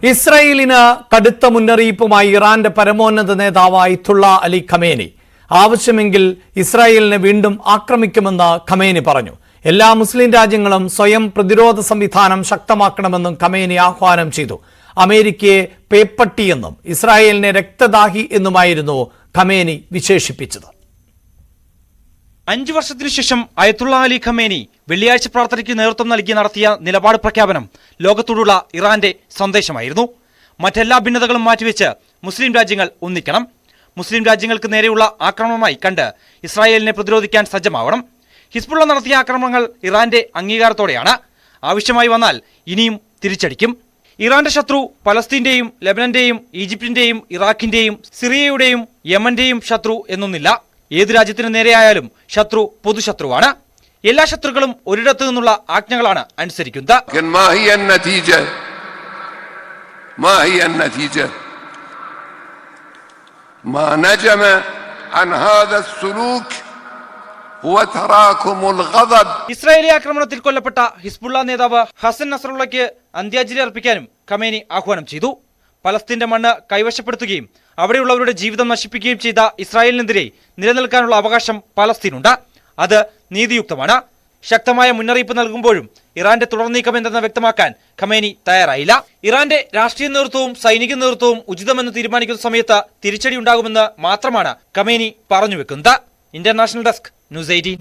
ഇസ്രായേലിന് കടുത്ത മുന്നറിയിപ്പുമായി ഇറാന്റെ പരമോന്നത നേതാവ് അയത്തുള്ള അലി ഖമേനി. ആവശ്യമെങ്കിൽ ഇസ്രായേലിനെ വീണ്ടും ആക്രമിക്കുമെന്ന് ഖമേനി പറഞ്ഞു. എല്ലാ മുസ്ലിം രാജ്യങ്ങളും സ്വയം പ്രതിരോധ സംവിധാനം ശക്തമാക്കണമെന്നും ഖമേനി ആഹ്വാനം ചെയ്തു. അമേരിക്കയെ പേപ്പട്ടിയെന്നും ഇസ്രായേലിനെ രക്തദാഹി എന്നുമായിരുന്നു ഖമേനി വിശേഷിപ്പിച്ചത്. 5 വർഷത്തിനു ശേഷം അയത്തുള്ള അലി ഖമേനി വെള്ളിയാഴ്ച പ്രാർത്ഥനയ്ക്ക് നേതൃത്വം നൽകി നടത്തിയ നിലപാട് പ്രഖ്യാപനം ലോകത്തോടുള്ള ഇറാന്റെ സന്ദേശമായിരുന്നു. മറ്റെല്ലാ ഭിന്നതകളും മാറ്റിവെച്ച് മുസ്ലിം രാജ്യങ്ങൾ ഒന്നിക്കണം. മുസ്ലിം രാജ്യങ്ങൾക്ക് നേരെയുള്ള ആക്രമണമായി കണ്ട് ഇസ്രായേലിനെ പ്രതിരോധിക്കാൻ സജ്ജമാവണം. ഹിസ്ബുള്ള നടത്തിയ ആക്രമണങ്ങൾ ഇറാന്റെ അംഗീകാരത്തോടെയാണ്. ആവശ്യമായി വന്നാൽ ഇനിയും തിരിച്ചടിക്കും. ഇറാന്റെ ശത്രു പലസ്തീന്റെയും ലെബനന്റെയും ഈജിപ്തിന്റെയും ഇറാഖിന്റെയും സിറിയയുടെയും യമന്റെയും ശത്രു എന്നൊന്നില്ല. ഏത് രാജ്യത്തിന് നേരെയായാലും ശത്രു പൊതുശത്രുവാണ്. എല്ലാ ശത്രുക്കളും ഒരിടത്തു നിന്നുള്ള ആജ്ഞകളാണ് അനുസരിക്കുന്നത്. ഇസ്രായേലി ആക്രമണത്തിൽ കൊല്ലപ്പെട്ട ഹിസ്ബുള്ള നേതാവ് ഹസൻ നസ്രള്ളയ്ക്ക് അന്ത്യാഞ്ജലി അർപ്പിക്കാനും ഖമേനി ആഹ്വാനം ചെയ്തു. പലസ്തീന്റെ മണ്ണ് കൈവശപ്പെടുത്തുകയും അവിടെയുള്ളവരുടെ ജീവിതം നശിപ്പിക്കുകയും ചെയ്ത ഇസ്രായേലിനെതിരെ നിലനിൽക്കാനുള്ള അവകാശം പലസ്തീനുണ്ട്. അത് നീതിയുക്തമാണ്. ശക്തമായ മുന്നറിയിപ്പ് നൽകുമ്പോഴും ഇറാന്റെ തുടർ നീക്കം എന്തെന്ന് വ്യക്തമാക്കാൻ ഖമേനി തയ്യാറായില്ല. ഇറാന്റെ രാഷ്ട്രീയ നേതൃത്വവും സൈനിക നേതൃത്വവും ഉചിതമെന്ന് തീരുമാനിക്കുന്ന സമയത്ത് തിരിച്ചടി ഉണ്ടാകുമെന്ന് മാത്രമാണ് ഖമേനി പറഞ്ഞുവെക്കുന്നത്. International desk, news 18.